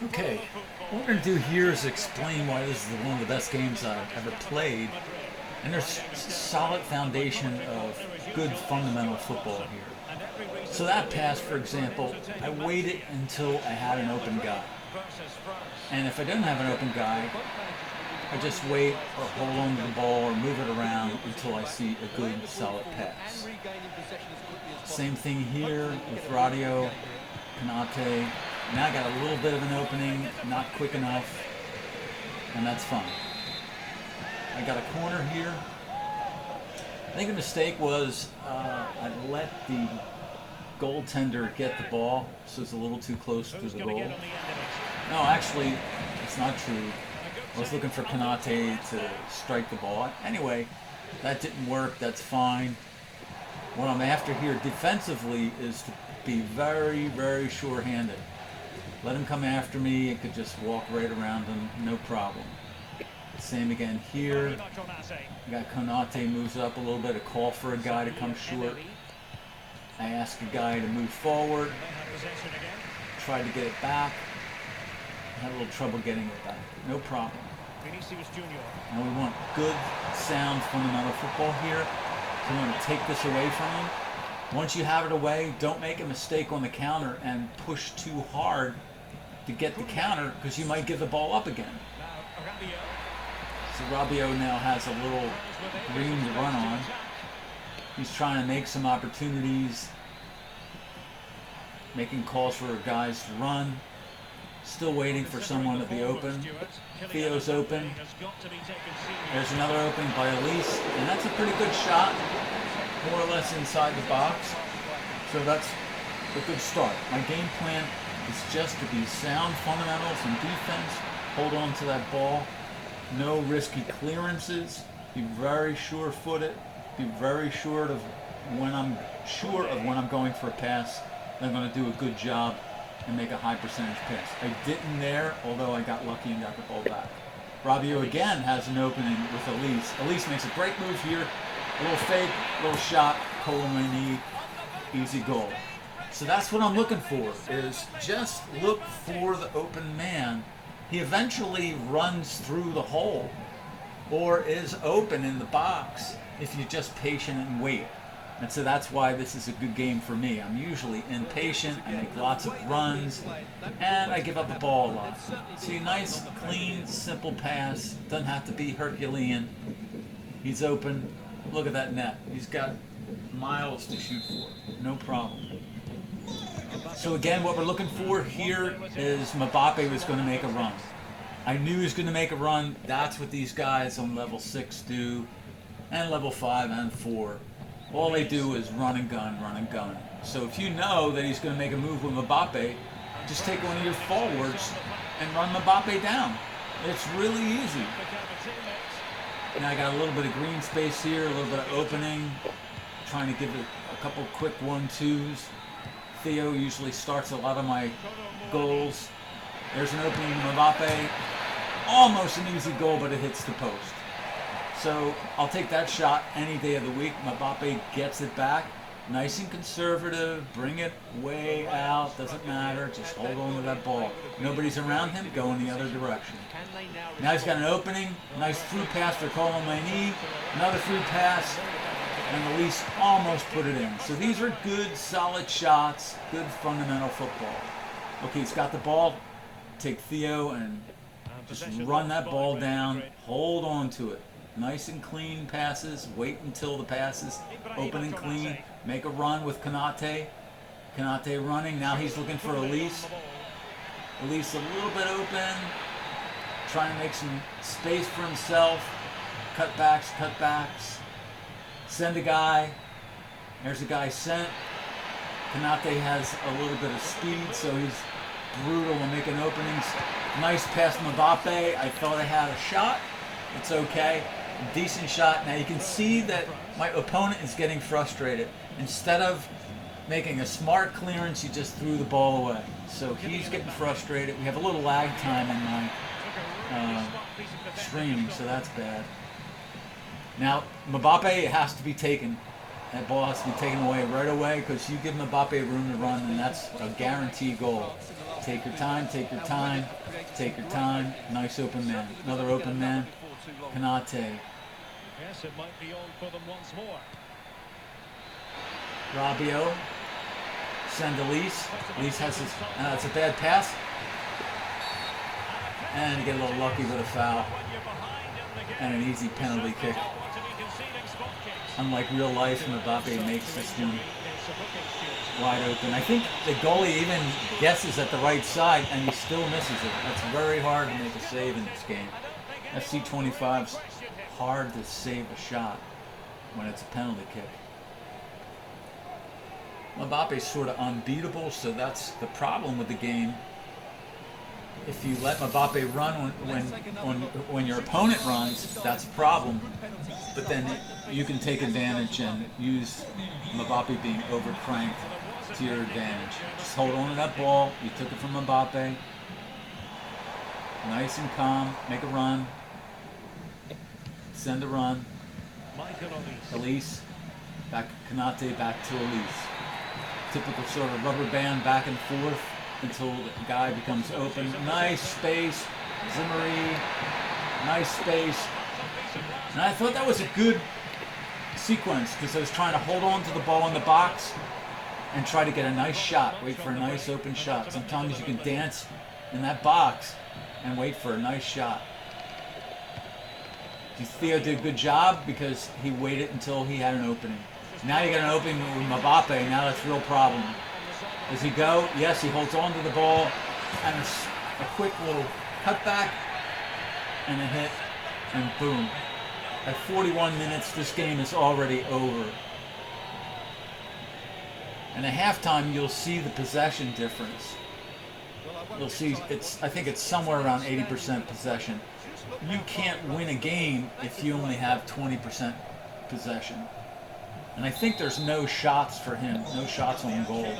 Okay, what we're going to do here is explain why this is one of the best games I've ever played. And there's a solid foundation of good fundamental football here. So that pass, for example, I waited until I had an open guy. And if I didn't have an open guy, I just wait or hold on to the ball or move it around until I see a good solid pass. Same thing here with Radio, Konate. Now I got a little bit of an opening, not quick enough, and that's fine. I got a corner here. I think the mistake was I let the goaltender get the ball, so it's a little too close to the goal. No, actually, it's not true. I was looking for Konate to strike the ball. Anyway, that didn't work. That's fine. What I'm after here defensively is to be very, very sure-handed. Let him come after me. I could just walk right around him, no problem. Same again here. You got Konate moves up a little bit, a call for a guy to come short. I ask a guy to move forward. Tried to get it back. Had a little trouble getting it back. No problem. Now we want good, sound, fundamental football here. So we want to take this away from him. Once you have it away, don't make a mistake on the counter and push too hard to get the counter because you might give the ball up again. So Rabiot now has a little green to run on. He's trying to make some opportunities, making calls for guys to run. Still waiting for someone to be open. Theo's open. There's another opening by Elise, and that's a pretty good shot, more or less inside the box. So that's a good start. My game plan is just to be sound fundamentals and defense. Hold on to that ball. No risky clearances. Be very sure-footed. Be very sure of when I'm going for a pass. I'm going to do a good job and make a high percentage pass. I didn't there, although I got lucky and got the ball back. Rabiot again has an opening with Elise. Elise makes a great move here. A little fake, a little shot. Kolo Muani, easy goal. So that's what I'm looking for, is just look for the open man. He eventually runs through the hole or is open in the box if you're just patient and wait. And so that's why this is a good game for me. I'm usually impatient, I make lots of runs, and I give up the ball a lot. See, nice, clean, simple pass. Doesn't have to be Herculean. He's open. Look at that net. He's got miles to shoot for. No problem. So again, what we're looking for here is Mbappe was going to make a run. I knew he was going to make a run. That's what these guys on level 6 do, and level 5 and 4. All they do is run and gun, run and gun. So if you know that he's going to make a move with Mbappe, just take one of your forwards and run Mbappe down. It's really easy. Now I got a little bit of green space here, a little bit of opening, trying to give it a couple quick 1-2s. Theo usually starts a lot of my goals. There's an opening to Mbappe. Almost an easy goal, but it hits the post. So I'll take that shot any day of the week. Mbappe gets it back. Nice and conservative. Bring it way out. Doesn't matter. Just hold on to that ball. Nobody's around him. Go in the other direction. Now he's got an opening. Nice through pass for Kolo Muani. Another through pass. And Elise almost put it in. So these are good, solid shots. Good fundamental football. Okay, he's got the ball. Take Theo and just run that ball down. Hold on to it. Nice and clean passes. Wait until the passes open and clean. Make a run with Konate. Konate running. Now he's looking for Elise. Elise a little bit open. Trying to make some space for himself. Cutbacks, cutbacks. Send a guy. There's a guy sent. Konate has a little bit of speed, so he's brutal in making openings. Nice pass from Mbappe. I thought I had a shot. It's okay. Decent shot. Now you can see that my opponent is getting frustrated. Instead of making a smart clearance, he just threw the ball away. So he's getting frustrated. We have a little lag time in my stream, so that's bad. Now Mbappe has to be taken. That ball has to be taken away right away because you give Mbappe room to run, and that's a guaranteed goal. Take your time, take your time, take your time. Nice open man. Another open man. Konate. Yes, it might be on for them once more. Rabiot. Send to Lees. Lees has his... it's a bad pass. And you get a little lucky with a foul. And an easy penalty kick. Unlike real life, Mbappe makes this one wide open. I think the goalie even guesses at the right side and he still misses it. That's very hard to make a save in this game. FC25's hard to save a shot when it's a penalty kick. Mbappe's sort of unbeatable, so that's the problem with the game. If you let Mbappe run when your opponent runs, that's a problem. But then you can take advantage and use Mbappe being overcranked to your advantage. Just hold on to that ball. You took it from Mbappe. Nice and calm. Make a run. Send a run. Elise. Back Konate, back to Elise. Typical sort of rubber band back and forth until the guy becomes open. Nice space. Zimmery. Nice space. And I thought that was a good sequence because I was trying to hold on to the ball in the box and try to get a nice shot. Wait for a nice open shot. Sometimes you can dance in that box and wait for a nice shot. Theo did a good job because he waited until he had an opening. Now you got an opening with Mbappe. Now that's a real problem. Does he go? Yes, he holds on to the ball and a quick little cutback and a hit and boom. At 41 minutes, this game is already over. And at halftime, you'll see the possession difference. You'll see I think it's somewhere around 80% possession. You can't win a game if you only have 20% possession. And I think there's no shots for him, no shots on goal.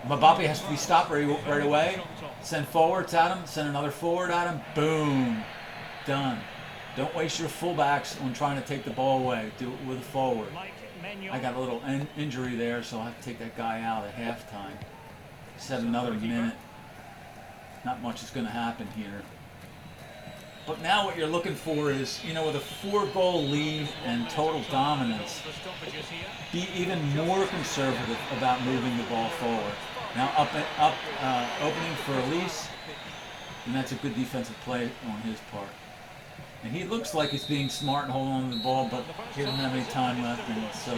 Mbappe has to be stopped right away. Send forwards at him, send another forward at him. Boom. Done. Don't waste your fullbacks on trying to take the ball away. Do it with a forward. I got a little injury there, so I'll have to take that guy out at halftime. Just have another minute. Not much is going to happen here. But now what you're looking for is, with a 4-goal lead and total dominance, be even more conservative about moving the ball forward. Now opening for Elise, and that's a good defensive play on his part. And he looks like he's being smart and holding on to the ball, but he doesn't have any time left, and so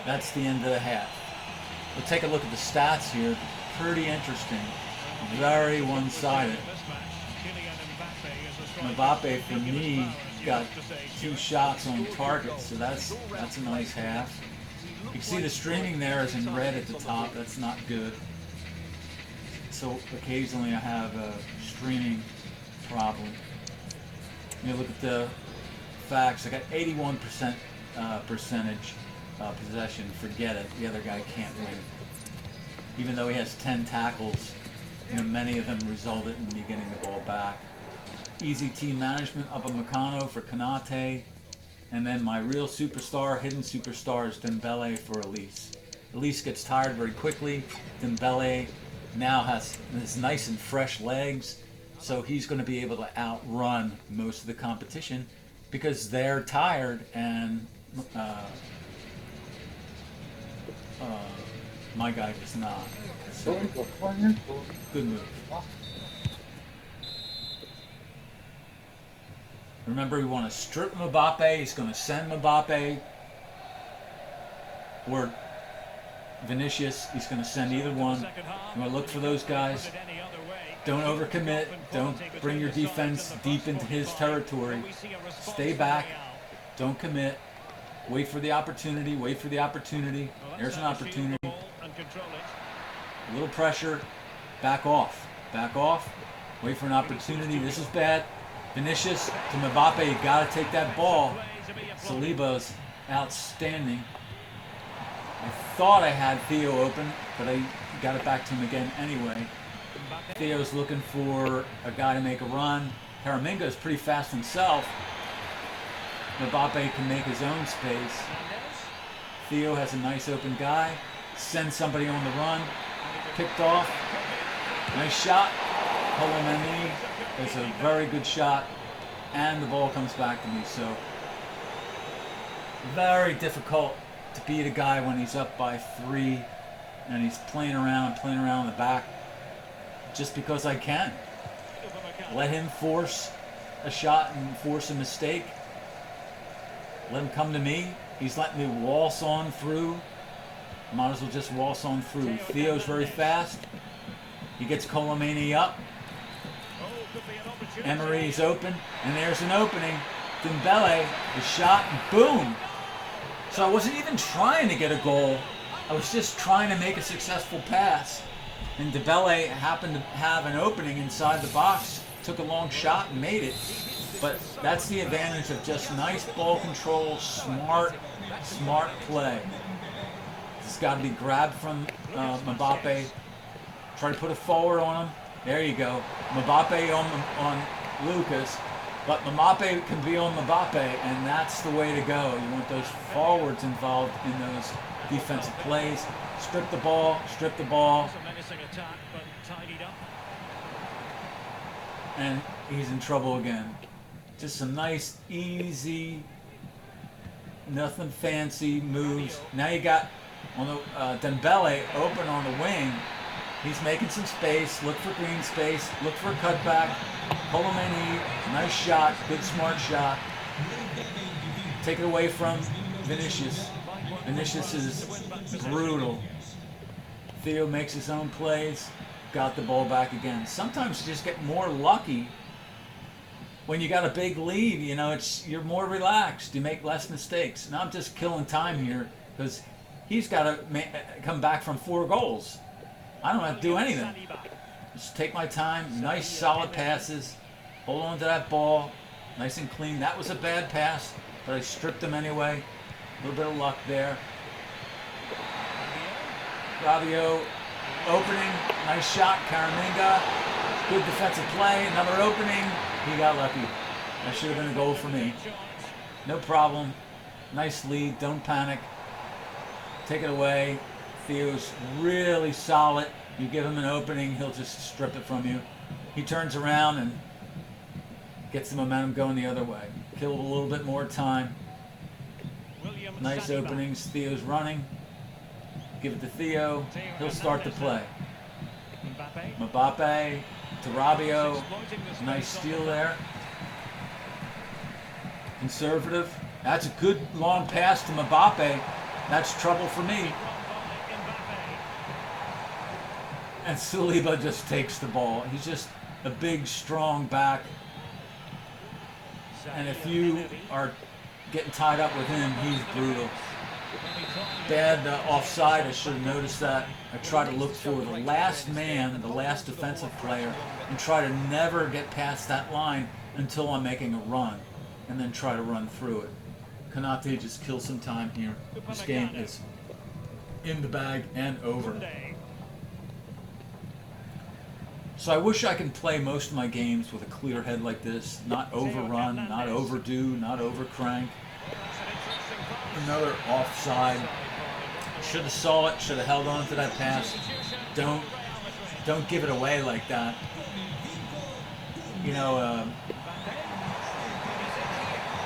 that's the end of the half. We'll take a look at the stats here. Pretty interesting. Very one-sided. Mbappe, for me, got 2 shots on target, so that's a nice half. You can see the streaming there is in red at the top. That's not good. So occasionally I have a streaming problem. You look at the facts. I got 81% percentage possession. Forget it. The other guy can't win. Even though he has 10 tackles, many of them resulted in me getting the ball back. Easy team management up a Meccano for Konate. And then my real superstar, hidden superstar, is Dembele for Elise. Elise gets tired very quickly. Dembele now has his nice and fresh legs, so he's going to be able to outrun most of the competition because they're tired and my guy is not. So, good move. Remember, we want to strip Mbappe. He's going to send Mbappe or Vinicius. He's going to send either one. You want to look for those guys. Don't overcommit. Don't bring your defense deep into his territory. Stay back. Don't commit. Wait for the opportunity. Wait for the opportunity. There's an opportunity. A little pressure. Back off. Back off. Wait for an opportunity. This is bad. Vinicius to Mbappe, you got to take that ball. Saliba's outstanding. I thought I had Theo open, but I got it back to him again anyway. Theo's looking for a guy to make a run. Haraminga is pretty fast himself. Mbappe can make his own space. Theo has a nice open guy. Sends somebody on the run. Picked off. Nice shot. Kolo Muani is a very good shot. And the ball comes back to me. So very difficult to beat a guy when he's up by 3 and he's playing around in the back just because I can. Let him force a shot and force a mistake. Let him come to me. He's letting me waltz on through. Might as well just waltz on through. Theo's very fast. He gets Kolo Muani up. Emery's open, and there's an opening. Dembele, the shot, boom! So I wasn't even trying to get a goal. I was just trying to make a successful pass. And Dembele happened to have an opening inside the box, took a long shot and made it. But that's the advantage of just nice ball control, smart play. It's got to be grabbed from Mbappe. Try to put it forward on him. There you go. Mbappe on Lucas. But Mbappe can be on Mbappe, and that's the way to go. You want those forwards involved in those defensive plays. Strip the ball. And he's in trouble again. Just some nice, easy, nothing fancy moves. Now you got on the Dembele open on the wing. He's making some space. Look for green space. Look for a cutback. Kolo Muani, nice shot. Good, smart shot. Take it away from Vinicius. Vinicius is brutal. Theo makes his own plays. Got the ball back again. Sometimes you just get more lucky when you got a big lead. You know, you're more relaxed. You make less mistakes. And I'm just killing time here because he's got to come back from 4 goals. I don't have to do anything. Just take my time. Nice, solid passes. Hold on to that ball. Nice and clean. That was a bad pass, but I stripped him anyway. A little bit of luck there. Rabiot opening. Nice shot. Caraminga. Good defensive play. Another opening. He got lucky. That should have been a goal for me. No problem. Nice lead. Don't panic. Take it away. Theo's really solid. You give him an opening, he'll just strip it from you. He turns around and gets the momentum going the other way. Kill a little bit more time. Nice openings. Theo's running. Give it to Theo. He'll start the play. Mbappe to Rabiot. Nice steal there. Conservative. That's a good long pass to Mbappe. That's trouble for me. And Saliba just takes the ball. He's just a big, strong back. And if you are getting tied up with him, he's brutal. Bad offside. I should have noticed that. I try to look for the last man, the last defensive player, and try to never get past that line until I'm making a run, and then try to run through it. Konate just kills some time here. This game is in the bag and over. So I wish I could play most of my games with a clear head like this. Not overrun, not overdo, not overcrank. Another offside. Should have saw it, should have held on to that pass. Don't give it away like that. You know,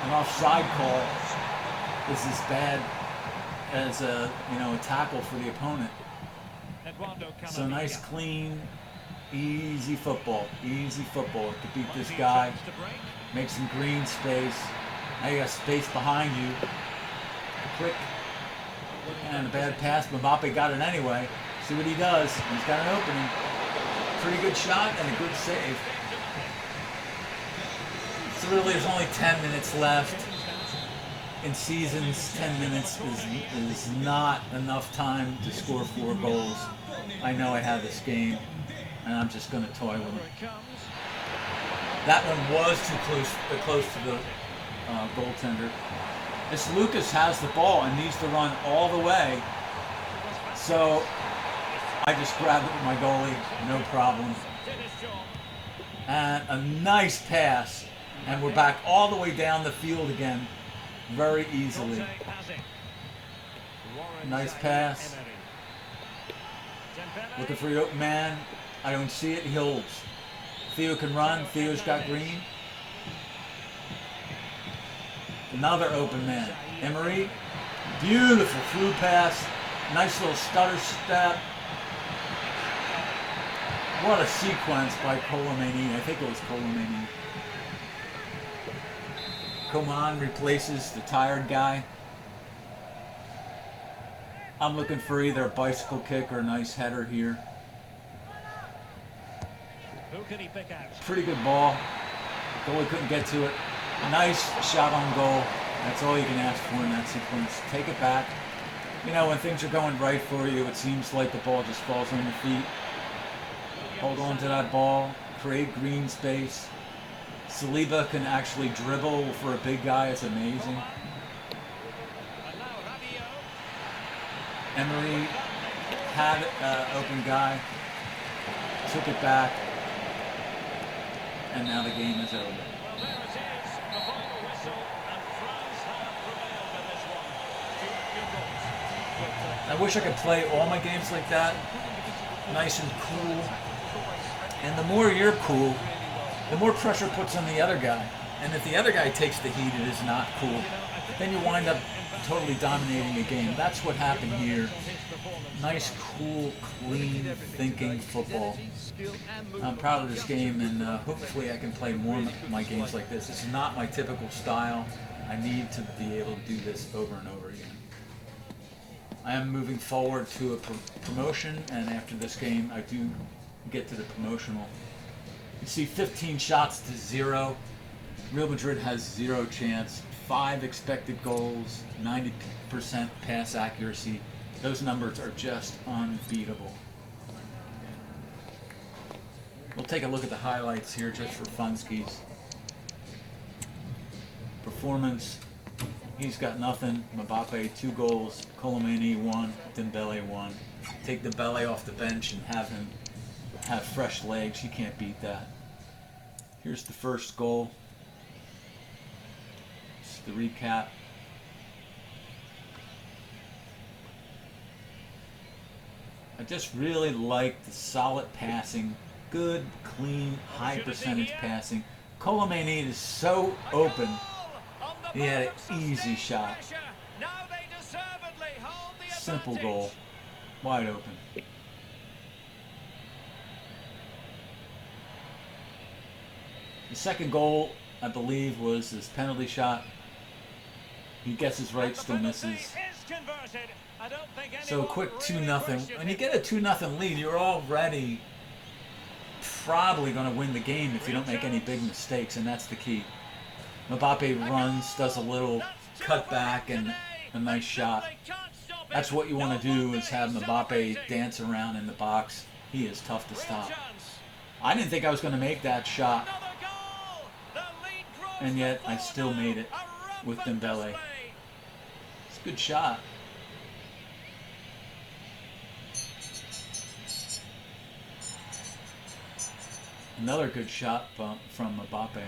an offside call is as bad as a tackle for the opponent. So nice, clean, easy football to beat this guy. Make some green space. Now you got space behind you. Quick and a bad pass. Mbappe got it anyway. See what he does. He's got an opening. Pretty good shot and a good save. So really, there's only 10 minutes left. In seasons, 10 minutes is not enough time to score 4 goals. I know I have this game, and I'm just going to toy with it. That one was too close to the goaltender. This Lucas has the ball and needs to run all the way. So I just grabbed it with my goalie, no problem. And a nice pass, and we're back all the way down the field again, very easily. Nice pass. Looking for your open man. I don't see it. He holds. Theo can run. Theo's got green. Another open man. Emery. Beautiful through pass. Nice little stutter step. What a sequence by Kolo Muani. I think it was Kolo Muani. Coman replaces the tired guy. I'm looking for either a bicycle kick or a nice header here. Who can he pick out? Pretty good ball. Goalie couldn't get to it. Nice shot on goal. That's all you can ask for in that sequence. Take it back. You know, when things are going right for you, it seems like the ball just falls on your feet. Hold on to that ball. Create green space. Saliba can actually dribble for a big guy. It's amazing. Emery had an open guy. Took it back. And now the game is over. Well, there it is. The final whistle, and France have prevailed in this one. 2 goals. I wish I could play all my games like that. Nice and cool. And the more you're cool, the more pressure puts on the other guy. And if the other guy takes the heat, it is not cool. Then you wind up totally dominating a game. That's what happened here. Nice, cool, clean thinking football. I'm proud of this game, and hopefully I can play more of my games like this. This is not my typical style. I need to be able to do this over and over again. I am moving forward to a promotion, and after this game I do get to the promotional. You see 15 shots to 0. Real Madrid has 0 chance. 5 expected goals, 90% pass accuracy. Those numbers are just unbeatable. We'll take a look at the highlights here just for funskis. Performance, he's got nothing. Mbappe 2 goals, Kolo Muani 1, Dembele 1. Take Dembele off the bench and have him have fresh legs. You can't beat that. Here's the first goal. It's the recap. I just really like the solid passing, good, clean, high percentage passing. Kolo Muani is so open. He had an easy shot. Simple goal. Wide open. The second goal, I believe, was his penalty shot. He gets his right, still misses. So a quick 2-0. When you get a 2-0 lead, you're already probably going to win the game if you don't make any big mistakes, and that's the key. Mbappe runs, does a little cutback, and a nice shot. That's what you want to do, is have Mbappe dance around in the box. He is tough to stop. I didn't think I was going to make that shot, and yet I still made it with Dembele. It's a good shot. Another good shot from Mbappe.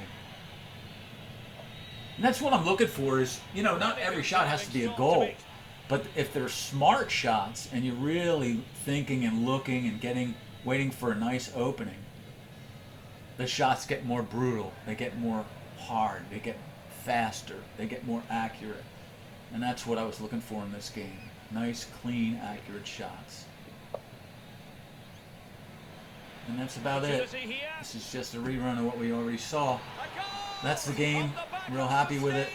And that's what I'm looking for is, you know, not every shot has to be a goal. But if they're smart shots and you're really thinking and looking and waiting for a nice opening, the shots get more brutal. They get more hard. They get faster. They get more accurate. And that's what I was looking for in this game. Nice, clean, accurate shots. And that's about it. This is just a rerun of what we already saw. That's the game. Real happy with it.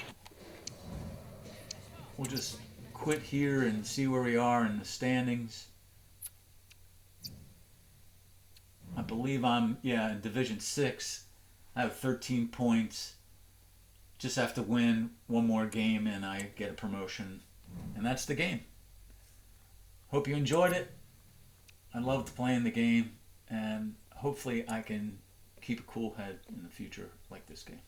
We'll just quit here and see where we are in the standings. I believe I'm, in Division 6. I have 13 points. Just have to win one more game and I get a promotion. And that's the game. Hope you enjoyed it. I loved playing the game. And hopefully I can keep a cool head in the future like this game.